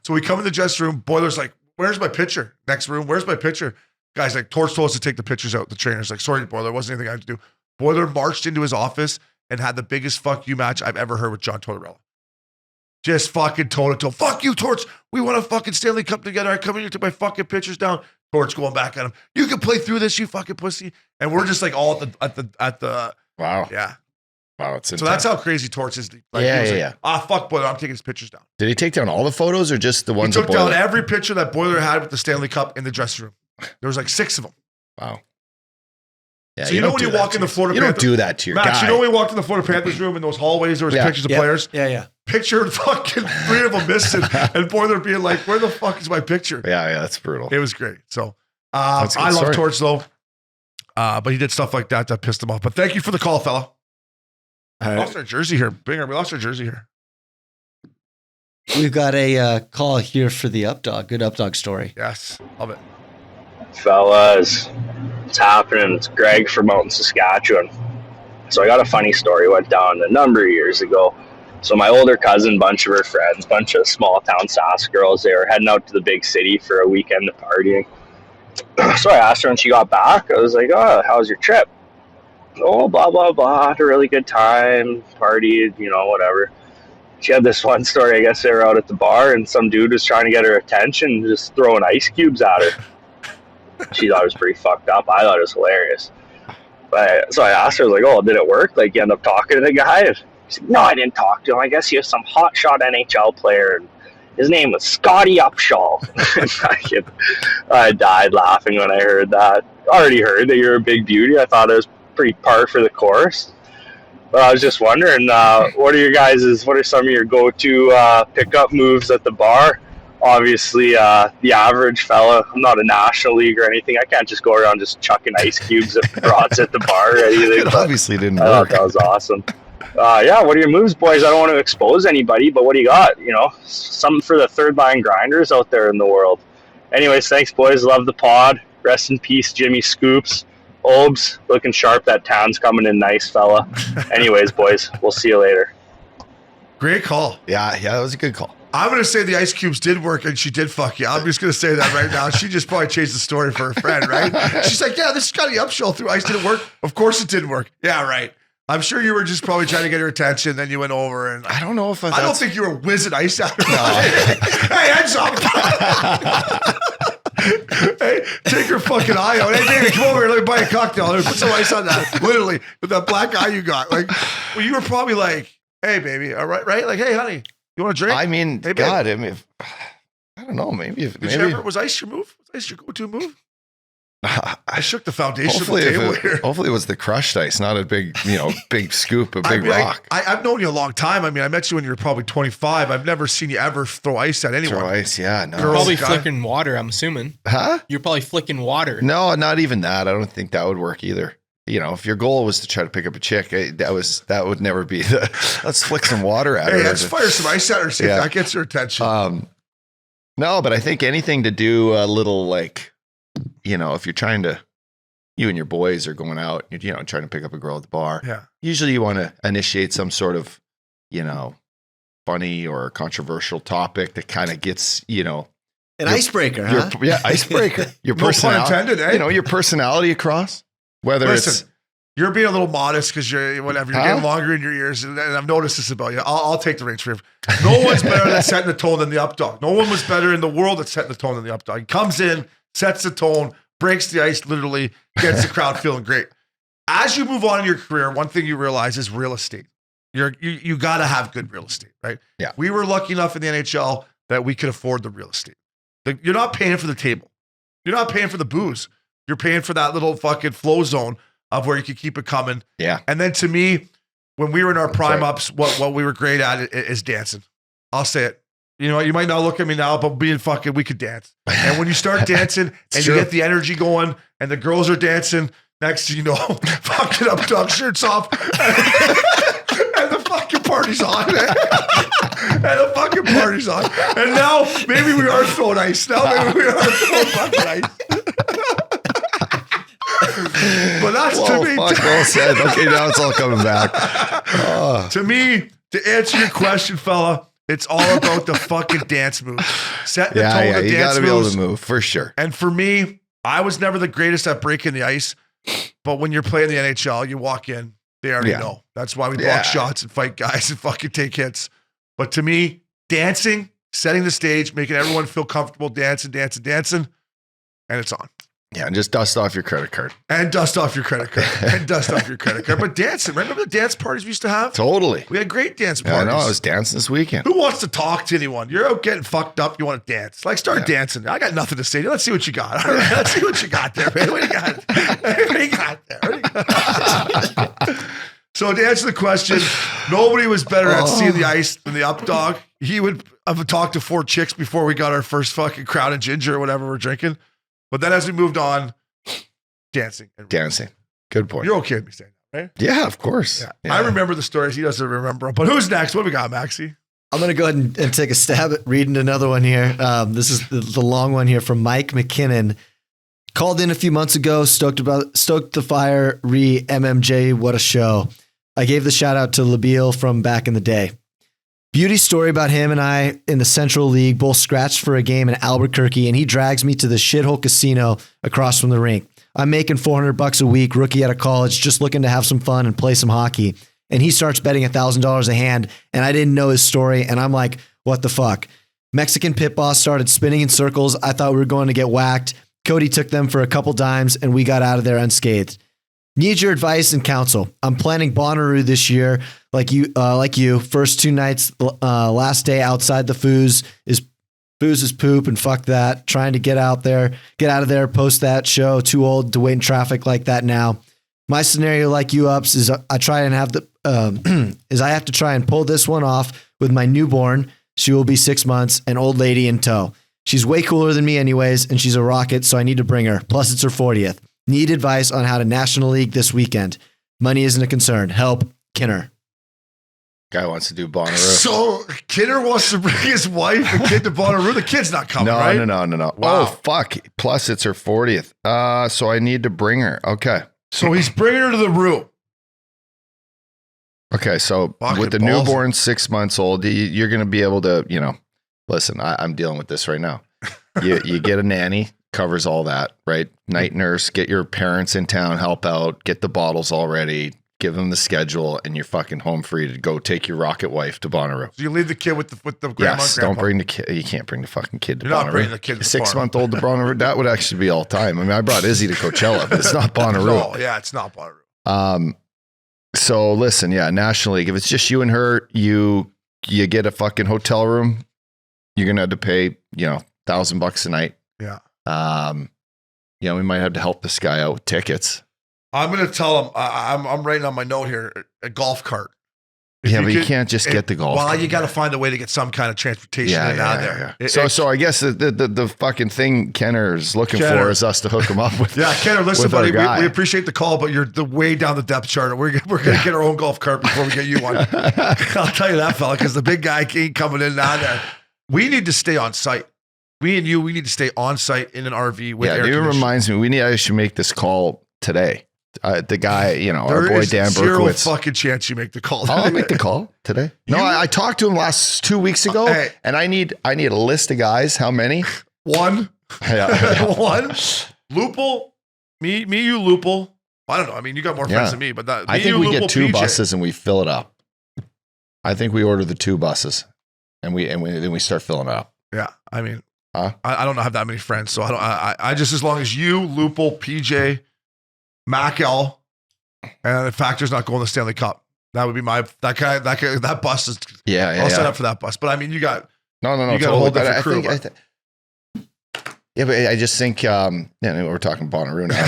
So we come in the dressing room, Boiler's like, where's my picture? Next room, where's my picture? Guys, like, Torts told us to take the pictures out. The trainer's like, sorry, Boiler, wasn't anything I had to do. Boiler marched into his office and had the biggest fuck you match I've ever heard with John Tortorella. Just fucking toe-to-toe. Fuck you, Torts. We won a fucking Stanley Cup together. I come in here, took my fucking pictures down. Torts going back at him. You can play through this, you fucking pussy. And we're just like all at the Wow. Yeah. Wow, it's intense. So that's how crazy Torts is. Like, yeah. Fuck Boiler, I'm taking his pictures down. Did he take down all the photos or just the ones He took that Boiler? down every picture that Boiler had with the Stanley Cup in the dressing room. There was like 6 of them. Wow. Yeah, So you know when you walk in the Florida Panthers, Panthers, you don't do that to your Max, guy. you know when we walked in the Florida Panthers room in those hallways, there was pictures of players? Yeah. Picture fucking 3 of them missing and Boiler being like, where the fuck is my picture? Yeah, that's brutal. It was great. So I love Torch though. But he did stuff like that pissed him off. But thank you for the call, fella. We lost our jersey here. Binger, we lost our jersey here. We've got a call here for the Updogg. Good Updogg story. Yes, love it. Fellas, what's happening? It's Greg from out in Saskatchewan. So I got a funny story. Went down a number of years ago. So my older cousin, bunch of her friends, bunch of small town Sask girls, they were heading out to the big city for a weekend of partying. So I asked her when she got back, I was like, oh, how was your trip? Oh, blah, blah, blah. Had a really good time, partied, you know, whatever. She had this one story, I guess they were out at the bar and some dude was trying to get her attention, just throwing ice cubes at her. She thought it was pretty fucked up. I thought it was hilarious. So I asked her, I was like, oh, did it work? Like, you end up talking to the guy? She said, no, I didn't talk to him. I guess he was some hotshot NHL player. And his name was Scottie Upshall. I died laughing when I heard that. I already heard that you're a big beauty. I thought it was pretty par for the course. But I was just wondering, what are some of your go-to pickup moves at the bar? Obviously, the average fella, I'm not a National League or anything. I can't just go around just chucking ice cubes at the broads at the bar or anything. It obviously didn't I work. thought that was awesome. Yeah, what are your moves, boys? I don't want to expose anybody, but what do you got? You know, something for the third line grinders out there in the world. Anyways, thanks, boys. Love the pod. Rest in peace, Jimmy Scoops. Obes, looking sharp. That tan's coming in nice, fella. Anyways, boys, we'll see you later. Great call. Yeah, that was a good call. I'm going to say the ice cubes did work and she did fuck you. I'm just going to say that right now. She just probably changed the story for her friend, right? She's like, yeah, this Scottie Upshall through ice didn't work. Of course it didn't work. Yeah, right. I'm sure you were just probably trying to get her attention. Then you went over and I don't know if I don't think you were whizzing ice at her. No. Hey, heads up. Hey, take your fucking eye out. Hey, David, come over here. Let me buy a cocktail. Let me put some ice on that. Literally, with that black eye you got. Like, well, you were probably like, hey, baby. All right, right? Like, hey, honey, you want a drink? I mean, hey, God, I mean, I don't know. Maybe was ice your move? Was ice your go-to move? I shook the foundation hopefully, of the table here. Hopefully it was the crushed ice, not a big, big scoop, a big rock. I've known you a long time. I mean, I met you when you were probably 25. I've never seen you ever throw ice at anyone. Throw ice, yeah. No. You're probably flicking water, I'm assuming. Huh? You're probably flicking water. No, not even that. I don't think that would work either. You know, if your goal was to try to pick up a chick, that would never be the, let's flick some water at her. Hey, let's fire some ice at her, see if that gets her attention. No, but I think anything to do a little like, if you're trying to, you and your boys are going out, trying to pick up a girl at the bar. Yeah. Usually you want to initiate some sort of, funny or controversial topic that kind of gets, an icebreaker, huh? Yeah, icebreaker. Your personality, pun intended, eh? Your personality across. Whether you're being a little modest because you're getting longer in your years, and I've noticed this about you. I'll take the reins for you. No one's better at setting the tone than the Updogg. No one was better in the world at setting the tone than the Updogg. He comes in, sets the tone, breaks the ice, literally gets the crowd feeling great. As you move on in your career, one thing you realize is real estate. You got to have good real estate, right? Yeah. We were lucky enough in the NHL that we could afford the real estate. You're not paying for the table. You're not paying for the booze. You're paying for that little fucking flow zone of where you can keep it coming. Yeah. And then to me, when we were in our prime ups, what we were great at is dancing. I'll say it. You might not look at me now, but we could dance. And when you start dancing and you get the energy going and the girls are dancing, next thing you know, fucking Updogg shirts off and the fucking party's on. And now maybe we are throwing ice. Now maybe we are throwing fucking ice. But that's to me. Well said. Okay, now it's all coming back. To me, to answer your question, fella, it's all about the fucking dance moves. Set the tone of you dance gotta be moves. able to move for sure. And for me, I was never the greatest at breaking the ice. But when you're playing the NHL, you walk in, they already know. That's why we block shots and fight guys and fucking take hits. But to me, dancing, setting the stage, making everyone feel comfortable, dancing, and it's on. Yeah, and just dust off your credit card. But dancing, remember the dance parties we used to have? Totally. We had great dance parties. I know, I was dancing this weekend. Who wants to talk to anyone? You're out getting fucked up, you want to dance. Like, start dancing. I got nothing to say to you. Let's see what you got. All right, let's see what you got there, man. What do you got there? So to answer the question, nobody was better at seeing the ice than the Updogg. He would have talked to 4 chicks before we got our first fucking Crown and Ginger or whatever we're drinking. But then as we moved on, dancing. Good point. You're okay with me saying that, right? Yeah, of course. Yeah. I remember the stories. He doesn't remember them. But who's next? What we got, Maxie? I'm going to go ahead and take a stab at reading another one here. This is the long one here from Mike McKinnon. Called in a few months ago, stoked the fire, MMJ, what a show. I gave the shout out to Labille from back in the day. Beauty story about him and I in the Central League, both scratched for a game in Albuquerque, and he drags me to the shithole casino across from the rink. I'm making $400 a week, rookie out of college, just looking to have some fun and play some hockey. And he starts betting $1,000 a hand, and I didn't know his story, and I'm like, what the fuck? Mexican pit boss started spinning in circles. I thought we were going to get whacked. Cody took them for a couple dimes, and we got out of there unscathed. Need your advice and counsel. I'm planning Bonnaroo this year, like you. First 2 nights, last day outside the foos is poop, and fuck that. Trying to get out of there, post that show. Too old to wait in traffic like that now. My scenario, like you ups, is I have to try and pull this one off with my newborn. She will be 6 months, an old lady in tow. She's way cooler than me anyways, and she's a rocket, so I need to bring her. Plus, it's her 40th. Need advice on how to National League this weekend. Money isn't a concern. Help, Kinner. Guy wants to do Bonnaroo. So Kinner wants to bring his wife and kid to Bonnaroo. The kid's not coming, right? No. Wow. Oh, fuck. Plus, it's her 40th. So I need to bring her. Okay. So he's bringing her to the room. Okay, so Fucking with the balls. newborn 6 months old, you're going to be able to, listen, I'm dealing with this right now. You get a nanny, covers all that, right? Night nurse, get your parents in town, help out, get the bottles all ready, give them the schedule, and you're fucking home free to go take your rocket wife to Bonnaroo. So you leave the kid with the grandma Yes, and grandpa. don't bring the kid. You can't bring the fucking kid to You're Bonnaroo. not bringing the kid to the 6 month old to Bonnaroo. That would actually be all time. I mean, I brought Izzy to Coachella, but it's not Bonnaroo. No, yeah, it's not Bonnaroo. So listen, National League. If it's just you and her, you get a fucking hotel room. You're gonna have to pay, $1,000 a night. Yeah. We might have to help this guy out with tickets. I'm gonna tell him. I'm writing on my note here a golf cart. If But you can't just get the golf. Well, cart. you got to find a way to get some kind of transportation in and out of there. Yeah. So I guess the fucking thing Kenner is looking for is us to hook him up with. Yeah, Kenner, listen, with our buddy, guy. we appreciate the call, but you're the way down the depth chart. We're gonna get our own golf cart before we get you one. I'll tell you that, fella, because the big guy ain't coming in and out of there. We need to stay on site. Me and you, we need to stay on site in an RV with air It conditioning. reminds me, I should make this call today. The guy, our There boy is Dan zero Berkowitz. fucking chance you make the call. I'll make the call today. No, I talked to him last 2 weeks ago, and I need a list of guys. How many? One. Yeah. One. Lupul. Me, you, Lupul. I don't know. I mean, you got more friends than me, but I think we get 2 buses and we fill it up. I think we order the 2 buses and then we start filling it up. Yeah. I mean, I don't have that many friends, so I just, as long as you, Lupul, PJ, Mackel, and the Factor's not going to the Stanley Cup. That would be that bus is. I'll set up for that bus. But I mean, you got no. You got a whole different crew. But I just think we're talking Bonnaroo now.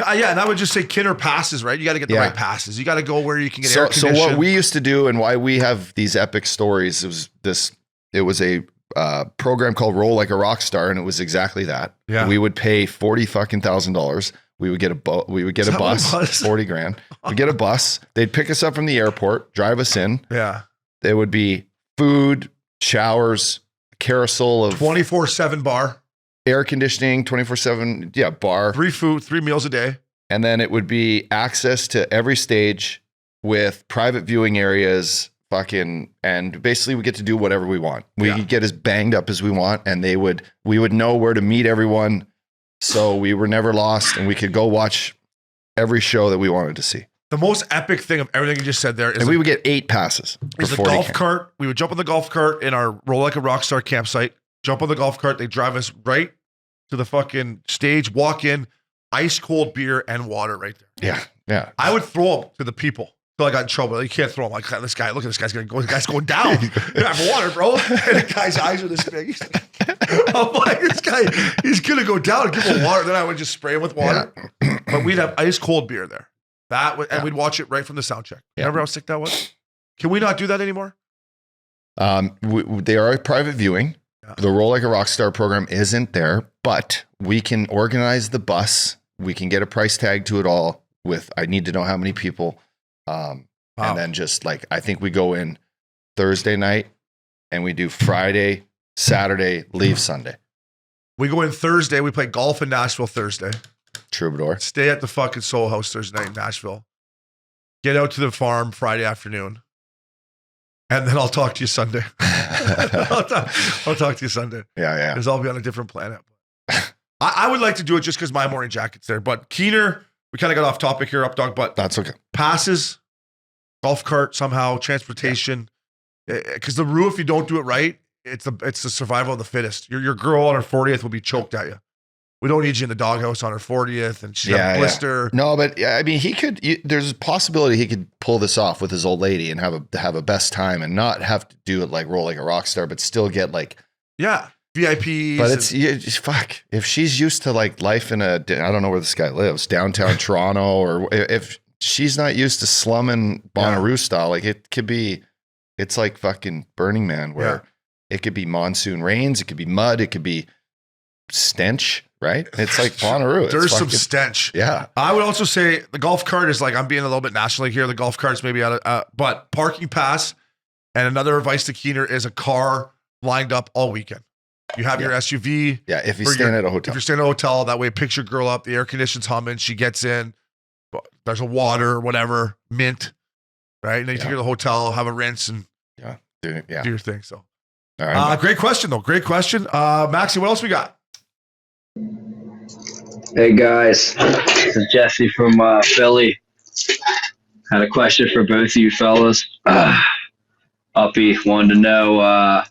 And I would just say Kinner passes, right? You got to get the right passes. You got to go where you can get air conditioning. So what we used to do and why we have these epic stories it was a program called Roll Like a Rock Star, and it was exactly that. Yeah. We would pay $40,000. We would get a bus, 40 grand. We'd get a bus. They'd pick us up from the airport, drive us in. Yeah. There would be food, showers, carousel of 24/7 bar, air conditioning, 24/7. Yeah. Bar, 3 meals a day. And then it would be access to every stage with private viewing areas, and basically we get to do whatever we want. We could get as banged up as we want, and we would know where to meet everyone. So we were never lost, and we could go watch every show that we wanted to see. The most epic thing of everything you just said there is we would get 8 passes. Is the golf cart. We would jump on the golf cart in our Roll Like a Rockstar campsite, jump on the golf cart. They drive us right to the fucking stage, walk in, ice cold beer and water right there. Yeah. I would throw them to the people. Until I got in trouble. You can't throw them. Like, this guy, look at this guy's going to go. The guy's going down. You have water, bro. And the guy's eyes are this big. He's like, I'm like, this guy, he's going to go down. Give him water. Then I would just spray him with water. Yeah. But we'd have ice cold beer there. And we'd watch it right from the sound check. Remember how sick that was? Can we not do that anymore? They are a private viewing. Yeah. The Roll Like a Rockstar program isn't there, but we can organize the bus. We can get a price tag to it all with, I need to know how many people. And then just I think we go in Thursday night and we do Friday, Saturday, leave Sunday. We go in Thursday. We play golf in Nashville Thursday. Troubadour. Stay at the fucking Soul House Thursday night in Nashville. Get out to the farm Friday afternoon. And then I'll talk to you Sunday. I'll talk to you Sunday. Yeah. Because I'll be on a different planet. I would like to do it just because my morning jacket's there. But Keener, we kind of got off topic here, Updogg, but That's okay. passes, golf cart somehow, transportation. Because the Roo, if you don't do it right, it's the survival of the fittest. Your girl on her 40th will be choked at you. We don't need you in the doghouse on her 40th and she's got a blister. No, but I mean, there's a possibility he could pull this off with his old lady and have a best time and not have to do it like roll like a rock star, but still get like, VIPs. But it's fuck. If she's used to like life in I don't know where this guy lives, downtown Toronto, or if she's not used to slumming Bonnaroo style, like it's like fucking Burning Man where it could be monsoon rains, it could be mud, it could be stench, right? It's like Bonnaroo. There's some stench. Yeah. I would also say the golf cart is like, I'm being a little bit nationally here. The golf cart's maybe out of, but parking pass and another advice to Keener is a car lined up all weekend. You have your SUV. Yeah, if you're staying at a hotel. If you're staying at a hotel, that way picture girl up, the air conditioning's humming, she gets in, there's a water or whatever, mint, right? And then you take her to the hotel, have a rinse and do your thing. So, all right. Great question though. Great question. Maxie, what else we got? Hey guys, this is Jesse from Philly. Had a question for both of you fellas. Uppy wanted to know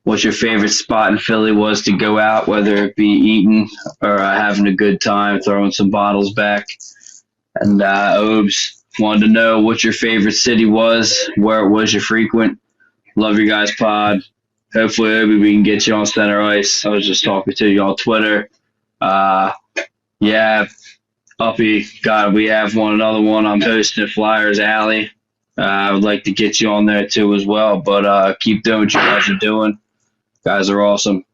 what your favorite spot in Philly was to go out, whether it be eating or having a good time, throwing some bottles back. And Obes wanted to know what your favorite city was, where it was you frequent. Love your guys' pod. Hopefully, Obi, we can get you on center ice. I was just talking to you on Twitter. Uppy, God, we have another one. I'm hosting at Flyers Alley. I would like to get you on there too as well, but keep doing what you guys are doing. Guys are awesome.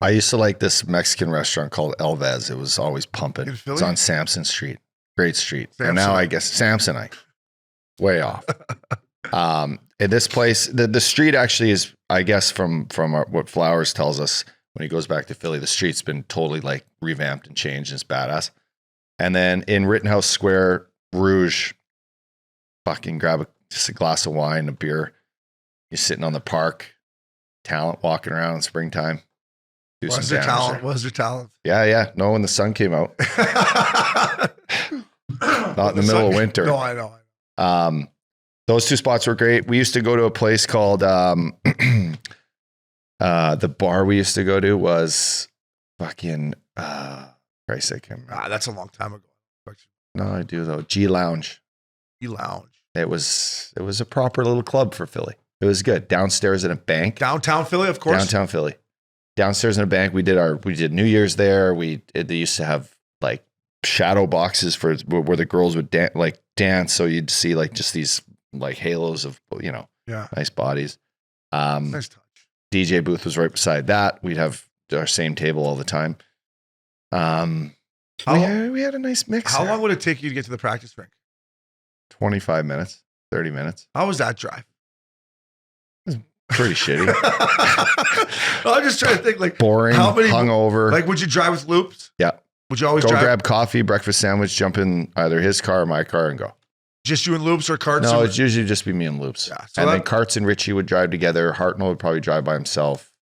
I used to like this Mexican restaurant called Elvez. It was always pumping. It's on Sampson Street. Great street. And now I guess Samsonite. Way off. In this place, the street actually is, I guess, from what Flowers tells us when he goes back to Philly, the street's been totally like revamped and changed and it's badass. And then in Rittenhouse Square, Rouge, fucking grab just a glass of wine, a beer. You're sitting on the park, talent walking around in springtime. What was your talent? Yeah. No, when the sun came out. Not in the middle of winter. No, I know. Those two spots were great. We used to go to a place called the bar we used to go to was fucking Christ, I can't remember. That's a long time ago. No, I do though. G Lounge. It was a proper little club for Philly. It was good. Downstairs in a bank. Downtown Philly, of course. Downtown Philly. Downstairs in a bank. We did New Year's there. They used to have like shadow boxes for where the girls would dance. So you'd see like just these like halos of, nice bodies. Nice touch. DJ booth was right beside that. We'd have our same table all the time. We had a nice mix. How long would it take you to get to the practice rink? 25 minutes, 30 minutes. How was that drive? Pretty shitty. I'm just trying to think, like, boring, hungover. Like, would you drive with loops? Yeah. Would you always go drive? Grab coffee, breakfast sandwich, jump in either his car or my car and go? Just you and Loops or Carts? No, it's usually just be me and Loops. Yeah, and then Carts and Richie would drive together. Hartnell would probably drive by himself.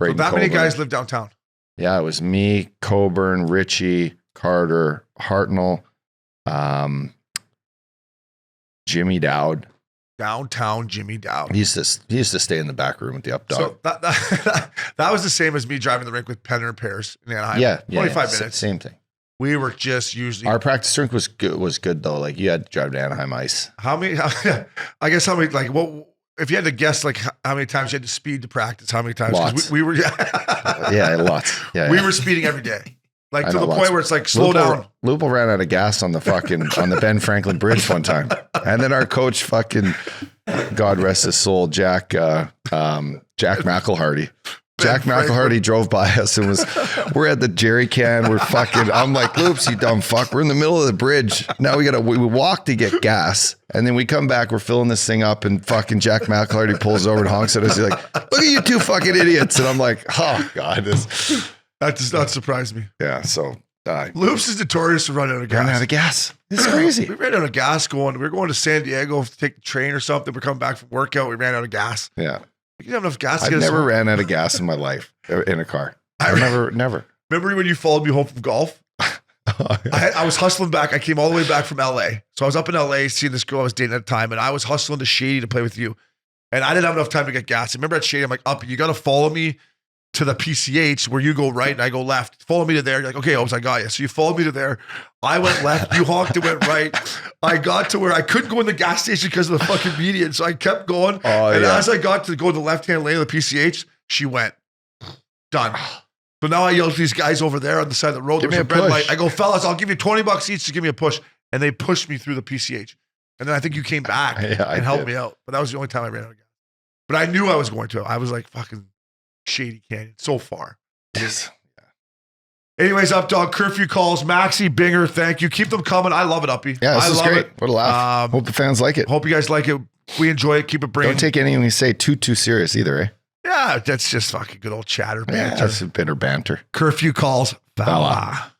So that many guys live downtown? Yeah, it was me, Coburn, Richie, Carter, Hartnell, Jimmy Dowd. Downtown Jimmy Dowd. He used to stay in the back room with the Updogg. So that was the same as me driving the rink with Penner and Pears in Anaheim. Yeah, 25 minutes. Same thing. We were just usually our practice rink was good though. Like you had to drive to Anaheim Ice. How many like what if you had to guess like how many times you had to speed to practice? How many times? Lots. We were lots. Yeah, we were speeding every day. Like to the point where it's like slow down. Lupo ran out of gas on the Ben Franklin Bridge one time. And then our coach fucking, God rest his soul, Jack McElhardy, Jack McElharty drove by us and we're at the jerry can. We're fucking, I'm like, Loops, you dumb fuck. We're in the middle of the bridge. Now we walk to get gas. And then we come back, we're filling this thing up and fucking Jack McElharty pulls over and honks at us. He's like, look at you two fucking idiots. And I'm like, oh God, that does not surprise me. Yeah. So Loops is notorious for running out of gas. Running out of gas. It's crazy. We ran out of gas we were going to San Diego to take the train or something. We're coming back from workout. We ran out of gas. Yeah. You didn't have enough gas to I've get us never home. ran out of gas in my life in a car. I never. Remember when you followed me home from golf? I was hustling back. I came all the way back from LA. So I was up in LA seeing this girl I was dating at the time, and I was hustling to Shady to play with you. And I didn't have enough time to get gas. I remember at Shady, I'm like, Uppy, you got to follow me to the PCH where you go right and I go left. Follow me to there. You're like, okay, Opes, I got you. So you followed me to there. I went left. You honked and went right. I got to where I couldn't go in the gas station because of the fucking median. So I kept going. As I got to go to the left-hand lane of the PCH, she went. Done. So now I yelled at these guys over there on the side of the road. Give There's me a a red push. light. I go, fellas, I'll give you $20 each to give me a push. And they pushed me through the PCH. And then I think you came back and helped me out. But that was the only time I ran out of gas. But I knew I was going to. I was like fucking Shady Canyon. So far. Yes. Anyways, Updogg, curfew calls, Maxie, Binger, thank you. Keep them coming. I love it, Uppy. Yeah, this is love great. it. What a laugh. Hope the fans like it. Hope you guys like it. We enjoy it. Keep it bringing. Don't take anything we say too serious either, eh? Yeah, that's just fucking good old chatter banter. Yeah, that's a bitter banter. Curfew calls. Fella.